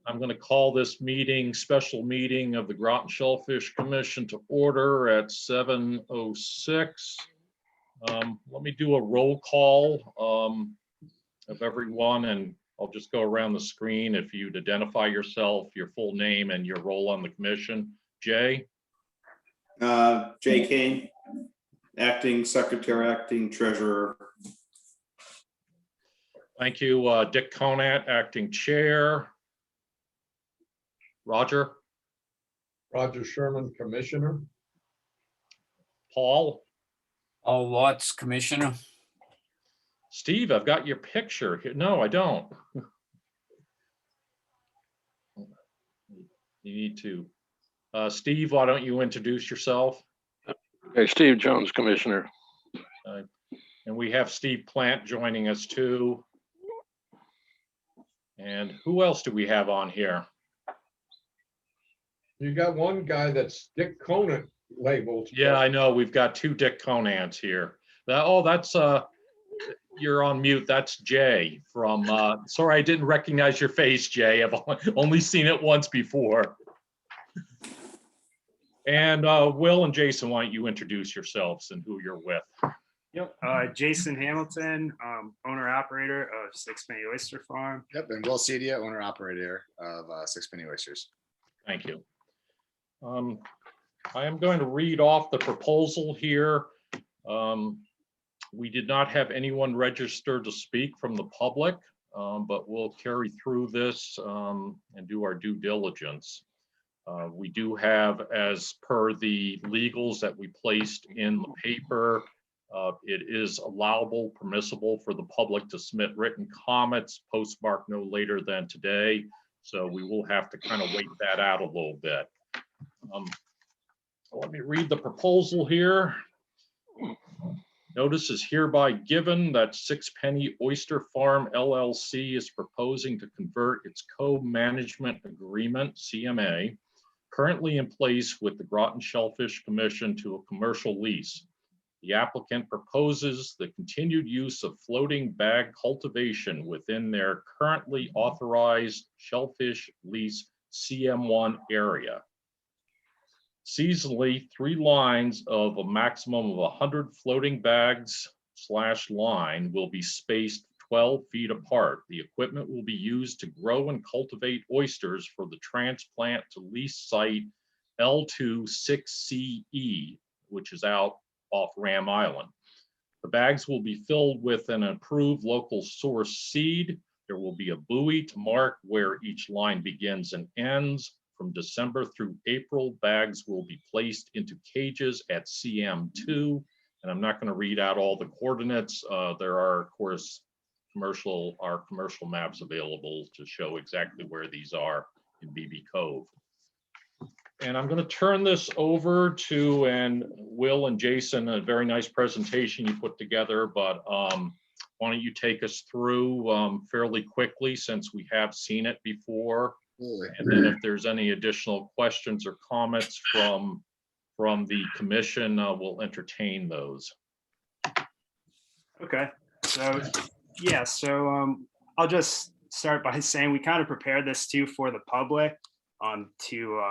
I'm going to call this meeting, special meeting of the Groton Shellfish Commission to order at 7:06. Let me do a roll call of everyone, and I'll just go around the screen. If you'd identify yourself, your full name, and your role on the commission. Jay? Jay Kane, acting secretary, acting treasurer. Thank you. Dick Conant, acting chair. Roger? Roger Sherman, Commissioner. Paul? All Watts, Commissioner. Steve, I've got your picture here. No, I don't. You need to. Steve, why don't you introduce yourself? Okay, Steve Jones, Commissioner. And we have Steve Plant joining us too. And who else do we have on here? You got one guy that's Dick Conant labeled. Yeah, I know. We've got two Dick Conants here. That's you're on mute. That's Jay from, sorry, I didn't recognize your face, Jay. I've only seen it once before. And Will and Jason, why don't you introduce yourselves and who you're with? Yep, Jason Hamilton, owner operator of Sixpenny Oyster Farm. Yep, and Will Cedia, owner operator of Sixpenny Oysters. Thank you. I am going to read off the proposal here. We did not have anyone registered to speak from the public, but we'll carry through this and do our due diligence. We do have, as per the legals that we placed in the paper, it is allowable, permissible for the public to submit written comments, postmarked no later than today. So we will have to kind of wait that out a little bit. Let me read the proposal here. Notice is hereby given that Sixpenny Oyster Farm LLC is proposing to convert its co-management agreement, CMA, currently in place with the Groton Shellfish Commission to a commercial lease. The applicant proposes the continued use of floating bag cultivation within their currently authorized shellfish lease CM1 area. Seasonally, 3 lines of a maximum of 100 floating bags / line will be spaced 12 feet apart. The equipment will be used to grow and cultivate oysters for the transplant to lease site L26CE, which is out off Ram Island. The bags will be filled with an approved local source seed. There will be a buoy to mark where each line begins and ends. From December through April, bags will be placed into cages at CM2. And I'm not going to read out all the coordinates. There are, of course, commercial maps available to show exactly where these are in BB Cove. And I'm going to turn this over to, and Will and Jason, a very nice presentation you put together, but why don't you take us through fairly quickly, since we have seen it before. And then if there's any additional questions or comments from the commission, we'll entertain those. Okay, so yeah, I'll just start by saying we kind of prepared this too for the public to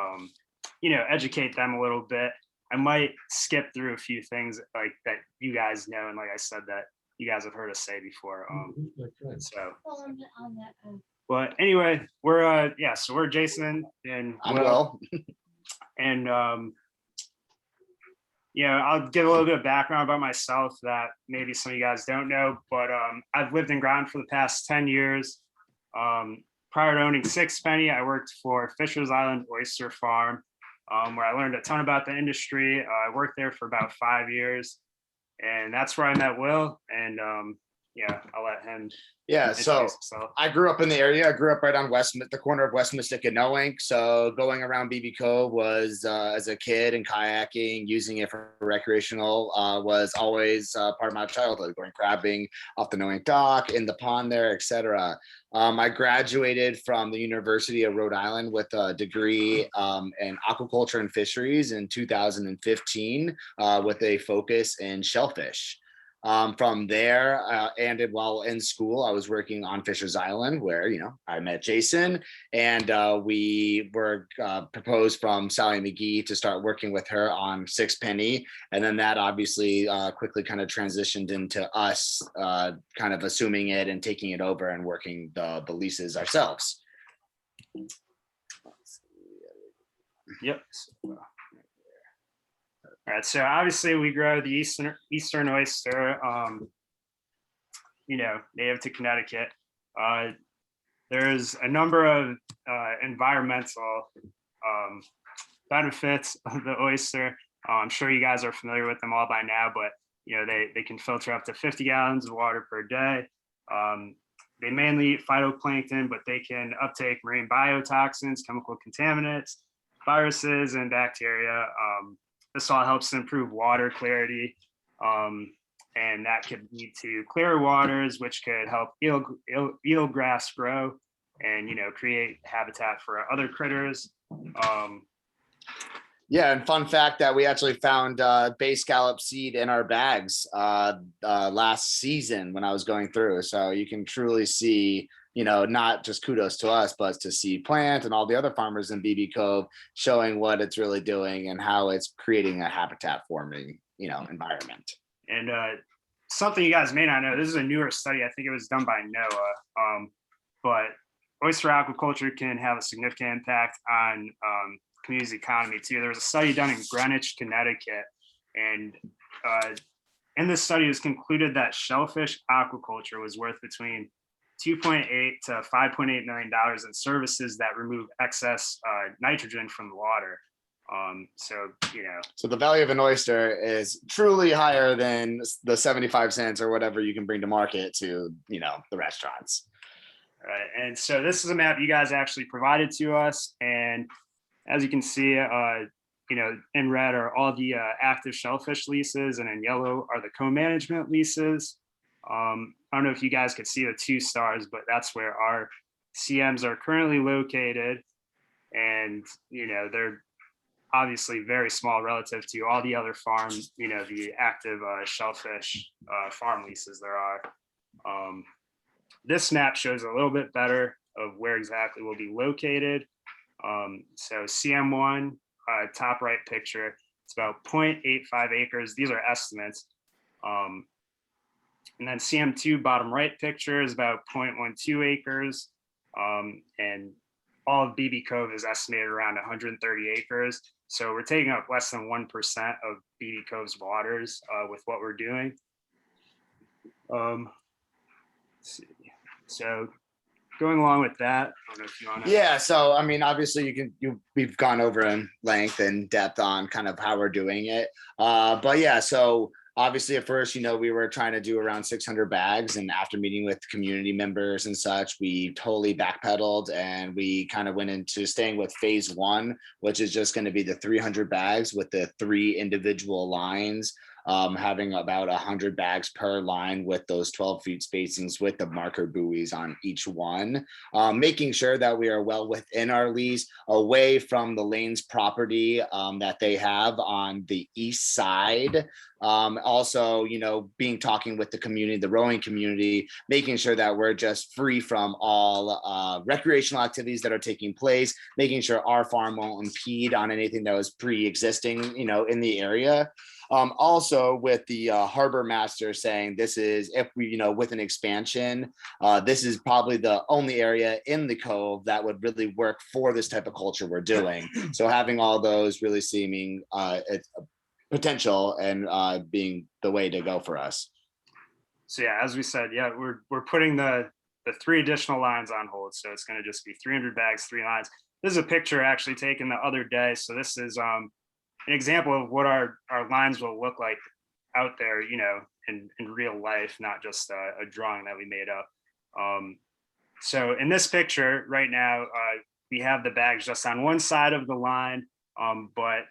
educate them a little bit. I might skip through a few things like that you guys know, and like I said, that you guys have heard us say before. But anyway, we're we're Jason and Will. And I'll give a little bit of background about myself that maybe some of you guys don't know, but I've lived in Groton for the past 10 years. Prior to owning Sixpenny, I worked for Fisher's Island Oyster Farm, where I learned a ton about the industry. I worked there for about 5 years, and that's where I met Will. And I'll let him. Yeah, so I grew up in the area. I grew up right on the corner of West Mystic and Noank. So going around BB Cove was, as a kid, and kayaking, using it for recreational, was always part of my childhood, going crabbing off the Noank dock, in the pond there, etc. I graduated from the University of Rhode Island with a degree in aquaculture and fisheries in 2015 with a focus in shellfish. From there, and while in school, I was working on Fisher's Island, where I met Jason, and we were proposed from Sally McGee to start working with her on Sixpenny, and then that obviously quickly kind of transitioned into us kind of assuming it and taking it over and working the leases ourselves. Yep. All right, so obviously we grow the Eastern oyster, native to Connecticut. There's a number of environmental benefits of the oyster. I'm sure you guys are familiar with them all by now, but they can filter up to 50 gallons of water per day. They mainly eat phytoplankton, but they can uptake marine biotoxins, chemical contaminants, viruses, and bacteria. This all helps to improve water clarity, and that could lead to clearer waters, which could help eelgrass grow and create habitat for other critters. Yeah, and fun fact that we actually found bay scallop seed in our bags last season when I was going through. So you can truly see, not just kudos to us, but to see Plant and all the other farmers in BB Cove showing what it's really doing and how it's creating a habitat forming, environment. And something you guys may not know, this is a newer study. I think it was done by NOAA, but oyster aquaculture can have a significant impact on community's economy too. There was a study done in Greenwich, Connecticut, and in this study it was concluded that shellfish aquaculture was worth between $2.8 to $5.8 million in services that remove excess nitrogen from the water. So the value of an oyster is truly higher than the 75 cents or whatever you can bring to market to, the restaurants. Right. And so this is a map you guys actually provided to us. And as you can see, in red are all the active shellfish leases, and in yellow are the co-management leases. I don't know if you guys could see the 2 stars, but that's where our CMs are currently located. And, they're obviously very small relative to all the other farms, the active shellfish farm leases there are. This map shows a little bit better of where exactly we'll be located. So CM1, top right picture, it's about 0.85 acres. These are estimates. And then CM2, bottom right picture, is about 0.12 acres. And all of BB Cove is estimated around 130 acres. So we're taking up less than 1% of BB Cove's waters with what we're doing. Let's see. So going along with that, I don't know if you want to. Yeah, so I mean, obviously we've gone over in length and depth on kind of how we're doing it. But yeah, so obviously at first, we were trying to do around 600 bags, and after meeting with community members and such, we totally backpedaled and we kind of went into staying with phase 1, which is just going to be the 300 bags with the 3 individual lines. Having about 100 bags per line with those 12 feet spacings with the marker buoys on each one, making sure that we are well within our lease, away from the lanes property that they have on the east side. Also, talking with the community, the rowing community, making sure that we're just free from all recreational activities that are taking place, making sure our farm won't impede on anything that was pre-existing, in the area. Also with the harbor master saying this is, if we, with an expansion, this is probably the only area in the cove that would really work for this type of culture we're doing. So having all those really seeming it's potential and being the way to go for us. So yeah, as we said, yeah, we're putting the 3 additional lines on hold. So it's going to just be 300 bags, 3 lines. This is a picture actually taken the other day. So this is an example of what our lines will look like out there, in real life, not just a drawing that we made up. So in this picture right now, we have the bags just on one side of the line. But,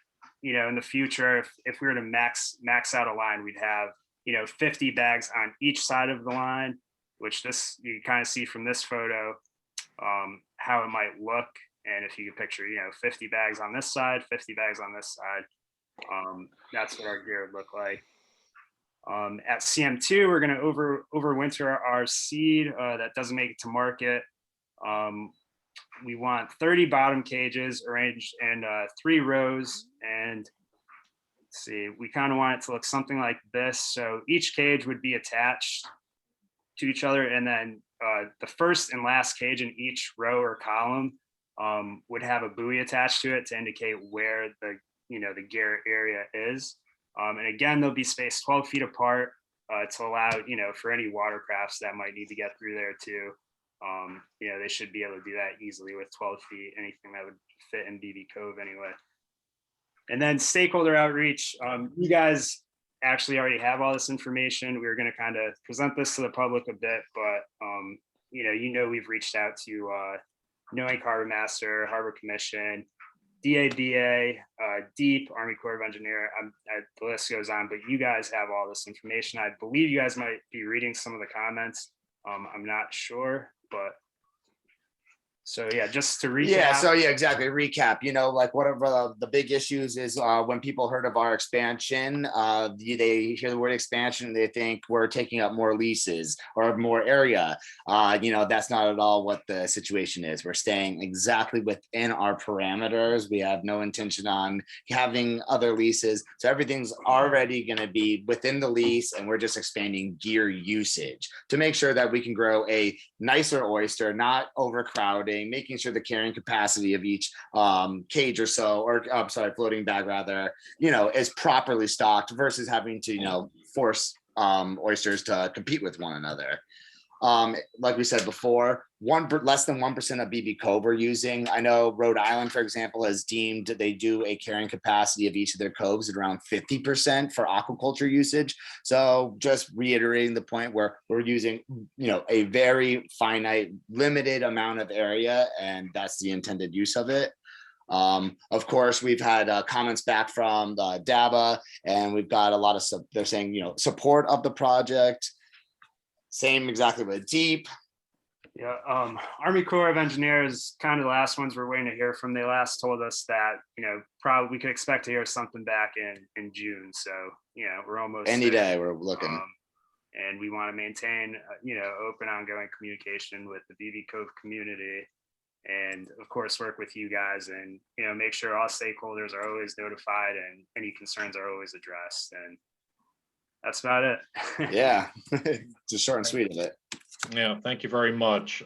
in the future, if we were to max out a line, we'd have, 50 bags on each side of the line, which you kind of see from this photo, how it might look. And if you could picture, 50 bags on this side, 50 bags on this side, that's what our gear would look like. At CM2, we're going to overwinter our seed that doesn't make it to market. We want 30 bottom cages arranged in 3 rows. And let's see, we kind of want it to look something like this. So each cage would be attached to each other. And then the first and last cage in each row or column would have a buoy attached to it to indicate where the gear area is. And again, they'll be spaced 12 feet apart to allow, for any watercrafts that might need to get through there too. They should be able to do that easily with 12 feet, anything that would fit in BB Cove anyway. And then stakeholder outreach, you guys actually already have all this information. We were going to kind of present this to the public a bit, but we've reached out to Knowing Harbor Master, Harbor Commission, DABA, DEEP, Army Corps of Engineer. The list goes on, but you guys have all this information. I believe you guys might be reading some of the comments. I'm not sure, but so yeah, just to recap. Yeah, so yeah, exactly. Recap, like one of the big issues is when people heard of our expansion, they hear the word expansion and they think we're taking up more leases or more area. That's not at all what the situation is. We're staying exactly within our parameters. We have no intention on having other leases. So everything's already going to be within the lease, and we're just expanding gear usage to make sure that we can grow a nicer oyster, not overcrowding, making sure the carrying capacity of each cage or so, or I'm sorry, floating bag rather, is properly stocked versus having to, force oysters to compete with one another. Like we said before, less than 1% of BB Cove are using. I know Rhode Island, for example, has deemed they do a carrying capacity of each of their coves at around 50% for aquaculture usage. So just reiterating the point where we're using, a very finite, limited amount of area, and that's the intended use of it. Of course, we've had comments back from the DABA, and we've got a lot of, they're saying, support of the project. Same exactly with DEEP. Yeah, Army Corps of Engineers, kind of the last ones we're waiting to hear from. They last told us that, probably we could expect to hear something back in June. So, we're almost Any there. day we're looking. And we want to maintain, open ongoing communication with the BB Cove community, and of course work with you guys, and, make sure all stakeholders are always notified and any concerns are always addressed. And that's about it. Yeah, just short and sweet of it. Yeah, thank you very much.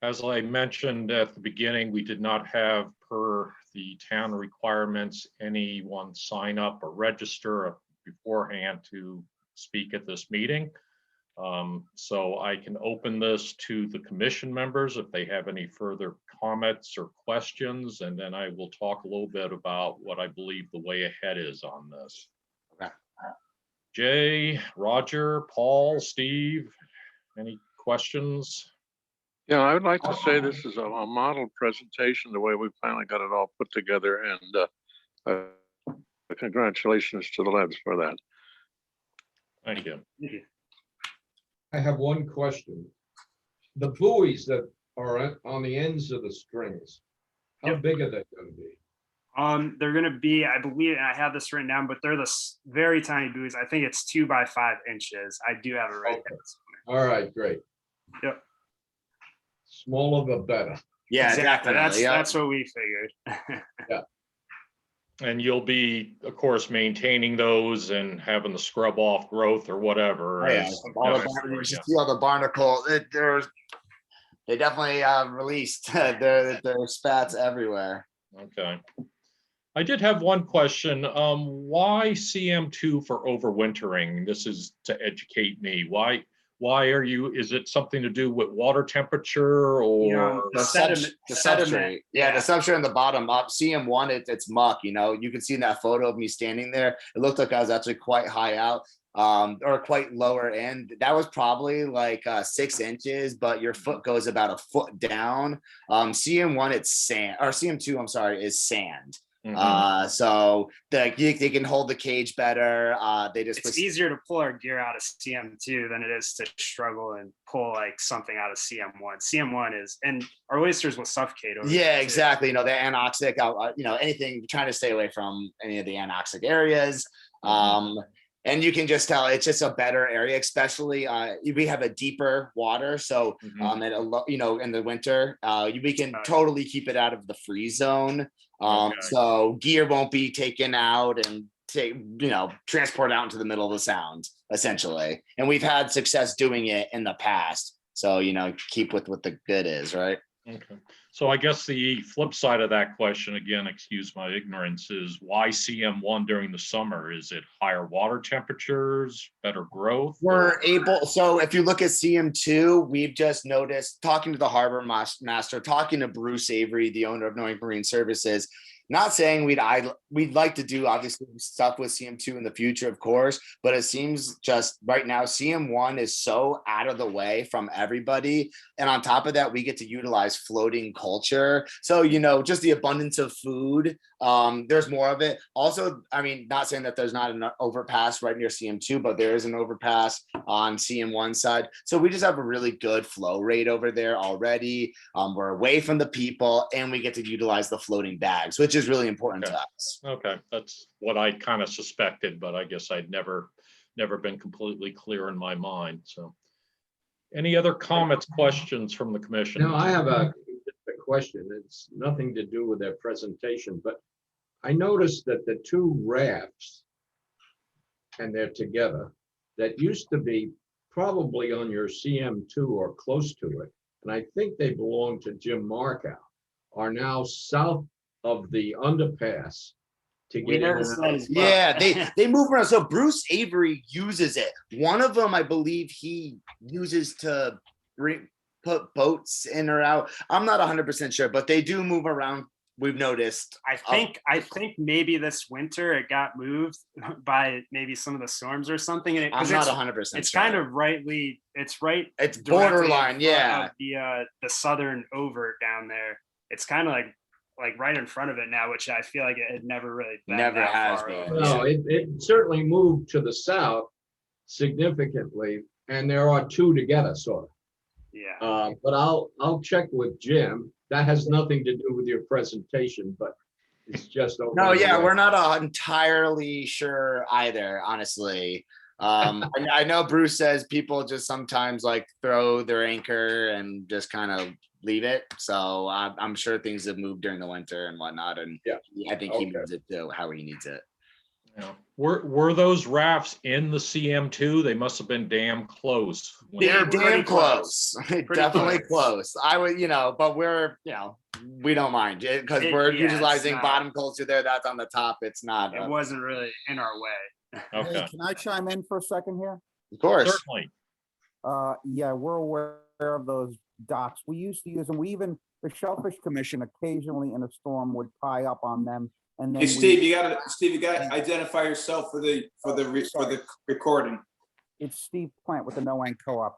As I mentioned at the beginning, we did not have, per the town requirements, anyone sign up or register beforehand to speak at this meeting. So I can open this to the commission members if they have any further comments or questions, and then I will talk a little bit about what I believe the way ahead is on this. Okay. Jay, Roger, Paul, Steve, any questions? Yeah, I would like to say this is a model presentation, the way we finally got it all put together, and congratulations to the lads for that. Thank you. I have one question. The buoys that are on the ends of the strings, how big are they going to be? They're going to be, I believe, and I have this written down, but they're the very tiny buoys. I think it's 2 by 5 inches. I do have it right there. All right, great. Yep. Smaller the better. Yeah, Exactly. definitely. That's what we figured. And you'll be, of course, maintaining those and having the scrub off growth or whatever. Oh, yeah. as All the necessary, barnacles, you yeah. see all the barnacles. They definitely released their spats everywhere. Okay. I did have one question. Why CM2 for overwintering? This is to educate me. Why are you, is it something to do with water temperature or? The sediment. Substrate. Yeah, the substrate on the bottom up. CM1, it's muck, you can see in that photo of me standing there. It looked like I was actually quite high out. Or quite lower end. That was probably like 6 inches, but your foot goes about a foot down. CM1, it's sand, or CM2, I'm sorry, is sand. So they can hold the cage better. It's easier to pull our gear out of CM2 than it is to struggle and pull like something out of CM1. CM1 is, and our oysters will suffocate over. Yeah, exactly. The anoxic, anything, trying to stay away from any of the anoxic areas. And you can just tell it's just a better area, especially we have a deeper water. So in the winter, we can totally keep it out of the freeze zone. Okay. So gear won't be taken out and transport out into the middle of the sound, essentially. And we've had success doing it in the past. So, keep with what the good is, right? Okay. So I guess the flip side of that question, again, excuse my ignorance, is why CM1 during the summer? Is it higher water temperatures, better growth? So if you look at CM2, we've just noticed, talking to the harbor master, talking to Bruce Avery, the owner of Knowing Marine Services, not saying we'd like to do obviously stuff with CM2 in the future, of course, but it seems just right now CM1 is so out of the way from everybody. And on top of that, we get to utilize floating culture. So, just the abundance of food, there's more of it. Also, not saying that there's not an overpass right near CM2, but there is an overpass on CM1 side. So we just have a really good flow rate over there already. We're away from the people and we get to utilize the floating bags, which is really important to us. Okay, that's what I kind of suspected, but I guess I'd never been completely clear in my mind. So any other comments, questions from the commission? Now, I have a question. It's nothing to do with their presentation, but I noticed that the two rafts, and they're together, that used to be probably on your CM2 or close to it, and I think they belong to Jim Markow, are now south of the underpass to We get in and noticed out. that as well. Yeah, they move around. So Bruce Avery uses it. One of them, I believe, he uses to put boats in or out. I'm not 100% sure, but they do move around. We've noticed. I think maybe this winter it got moved by maybe some of the storms or something. And I'm not 100%. It's sure. kind of it's right. It's directly borderline, in front yeah. of the southern overt down there. It's kind of like right in front of it now, which I feel like it had never really been Never that has far been. over. No, it certainly moved to the south significantly, and there are two together, sort of. Yeah. But I'll check with Jim. That has nothing to do with your presentation, but it's just. No, yeah, we're not entirely sure either, honestly. I know Bruce says people just sometimes throw their anchor and just kind of leave it. So I'm sure things have moved during the winter and whatnot. And yeah, I think he moves it to how he needs it. Yeah. Were those rafts in the CM2? They must have been damn close. They're damn pretty close. Definitely close. close. I would, but we're, we don't mind because we're utilizing bottom culture there. That's on the top. It's not. It wasn't really in our way. Okay. Hey, can I chime in for a second here? Of course. Certainly. Yeah, we're aware of those docks. We used to use them. The Shellfish Commission occasionally in a storm would tie up on them. And then Hey, Steve, you gotta identify yourself for the recording. It's Steve Plant with the No End Co-op.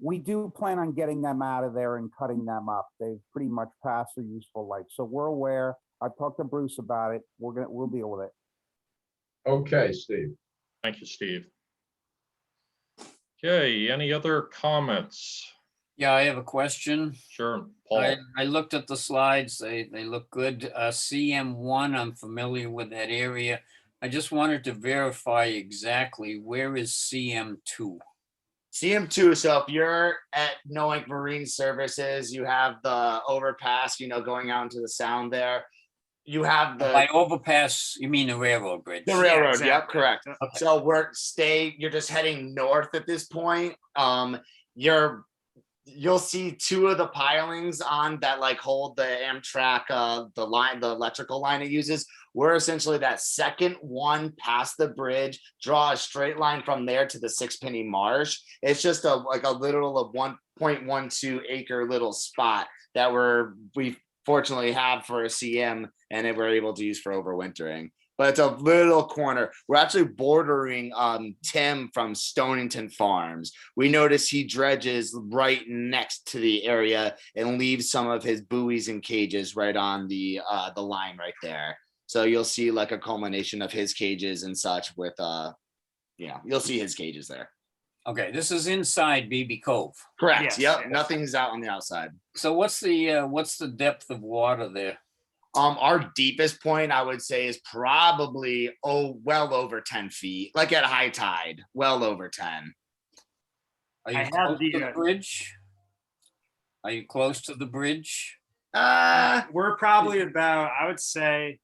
We do plan on getting them out of there and cutting them up. They've pretty much passed their useful life. So we're aware. I've talked to Bruce about it. We'll deal with it. Okay, Steve. Thank you, Steve. Okay, any other comments? Yeah, I have a question. Sure, Paul. I looked at the slides. They look good. CM1, I'm familiar with that area. I just wanted to verify exactly where is CM2? CM2. So if you're at Knowing Marine Services, you have the overpass, going out into the sound there. You have By overpass, you mean the railroad bridge? the railroad. exactly. Yep, correct. Okay. So you're just heading north at this point. You'll see two of the pilings on that hold the Amtrak, the electrical line it uses. We're essentially that second one past the bridge, draw a straight line from there to the Sixpenny Marsh. It's just a little of 1.12 acre little spot that we fortunately have for a CM and that we're able to use for overwintering. But it's a little corner. We're actually bordering Tim from Stonington Farms. We notice he dredges right next to the area and leaves some of his buoys and cages right on the line right there. So you'll see a culmination of his cages and such with you'll see his cages there. Okay, this is inside BB Cove. Correct. Yes, Yep. yes. Nothing's out on the outside. So what's the depth of water there? Our deepest point, I would say, is probably, well over 10 feet, like at high tide, well over 10. Are you I have close to the, the bridge? Are you close to the bridge? We're probably about, I would say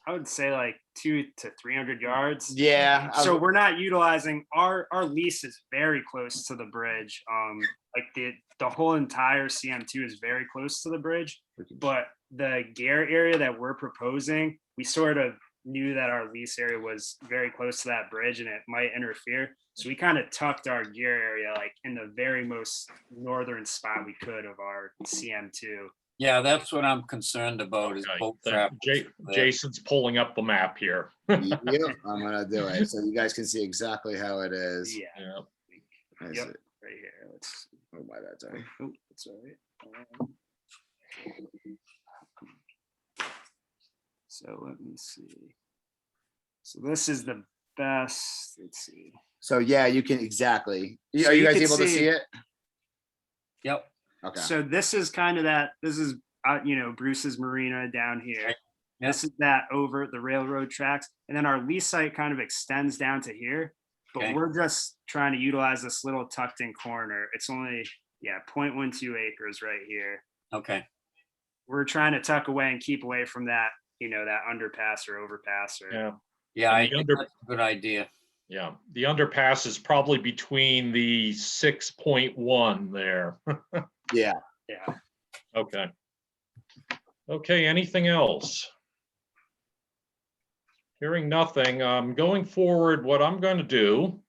like 200 to 300 yards. Yeah. So we're not utilizing our lease is very close to the bridge. Like the whole entire CM2 is very close to the bridge, but the gear area that we're proposing, we sort of knew that our lease area was very close to that bridge and it might interfere. So we kind of tucked our gear area like in the very most northern spot we could of our CM2. Yeah, that's what I'm concerned about is Okay, boat then traffic. there. Jason's pulling up the map here. Yep, I'm gonna do it so you guys can see exactly how it is. Yeah. Yeah. Where is Yep. it? Right here. Let's. Oh, my bad, sorry. Oh, it's all right. So let me see. So this is the best. Let's see. So yeah, you can exactly. So Are you you guys can able to see- see it? Yep, Okay. So this is kind of that. This is Bruce's Marina down here. Right. This is that over the railroad tracks, and then our lease site kind of extends down to here. But Okay. we're just trying to utilize this little tucked in corner. It's only 0.12 acres right here. okay. We're trying to tuck away and keep away from that, that underpass or overpass or Yeah, Yeah, And I the think under- that's a good idea. yeah. The underpass is probably between the 6.1 there. Yeah. yeah. Okay. Okay, anything else? Hearing nothing, going forward, what I'm going to do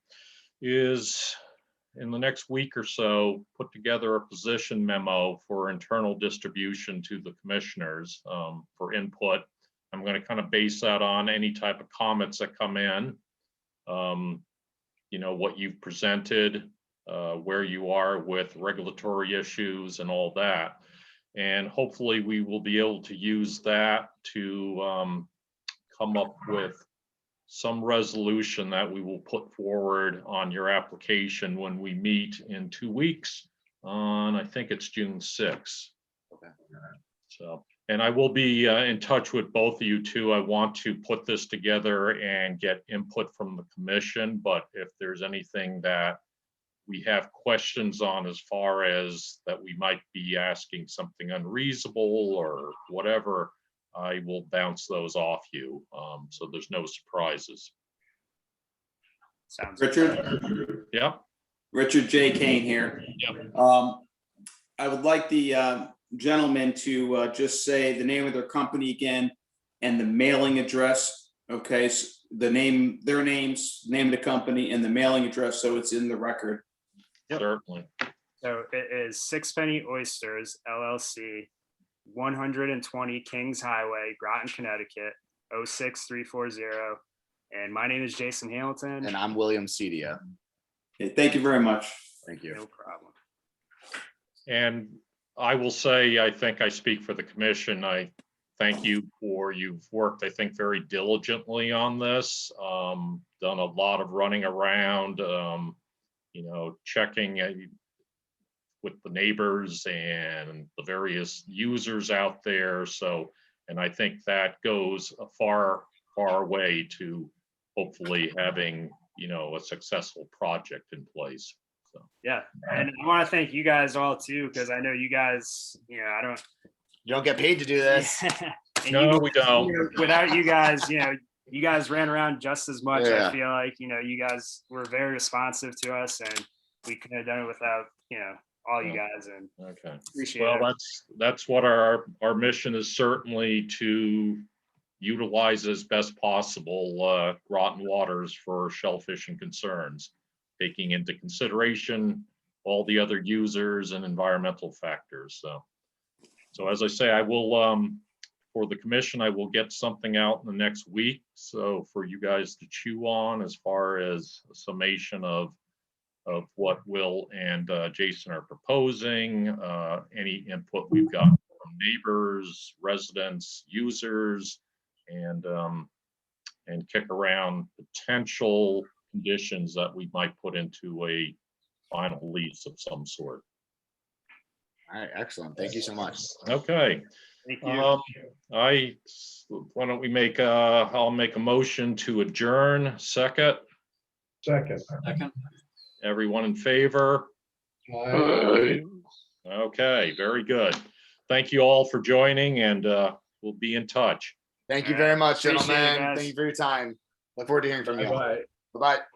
is in the next week or so, put together a position memo for internal distribution to the commissioners for input. I'm going to kind of base that on any type of comments that come in. What you've presented, where you are with regulatory issues and all that. And hopefully we will be able to use that to come up with some resolution that we will put forward on your application when we meet in 2 weeks on, I think it's June 6th. Okay. So, and I will be in touch with both of you too. I want to put this together and get input from the commission, but if there's anything that we have questions on as far as that we might be asking something unreasonable or whatever, I will bounce those off you. So there's no surprises. Sounds Richard, Yep. Richard J. Kane here. Yep. I would like the gentleman to just say the name of their company again and the mailing address. Okay, so the name, their names, name of the company, and the mailing address, so it's in the record. Yep. Certainly. So it is Sixpenny Oysters LLC, 120 Kings Highway, Groton, Connecticut, 06340. And my name is Jason Hamilton. And I'm William Cedia. Okay, thank you very much. Thank you. No problem. And I will say, I think I speak for the commission. I thank you for, you've worked, I think, very diligently on this, done a lot of running around, checking with the neighbors and the various users out there. So, and I think that goes a far, far way to hopefully having, a successful project in place. So, Yeah. And I want to thank you guys all too, because I know you guys, You don't get paid to do this. and no, we don't. without you guys, you guys ran around just as much. Yeah. I feel like, you guys were very responsive to us and we couldn't have done it without, all you guys, and Okay. appreciate Well, it. that's what our mission is, certainly to utilize as best possible Groton waters for shellfishing concerns, taking into consideration all the other users and environmental factors. So as I say, I will, for the commission, I will get something out in the next week. So for you guys to chew on as far as a summation of what Will and Jason are proposing, any input we've got from neighbors, residents, users, and kick around potential conditions that we might put into a final lease of some sort. All right, excellent. Thank you so much. Okay. Thank you. Why don't we make, I'll make a motion to adjourn. Second, Second. Second. everyone in favor? Aye. Okay, very good. Thank you all for joining, and we'll be in touch. Thank you All very right. much, Appreciate it, gentlemen. guys. Thank you for your time. Look forward to hearing from you. Bye-bye. Bye-bye.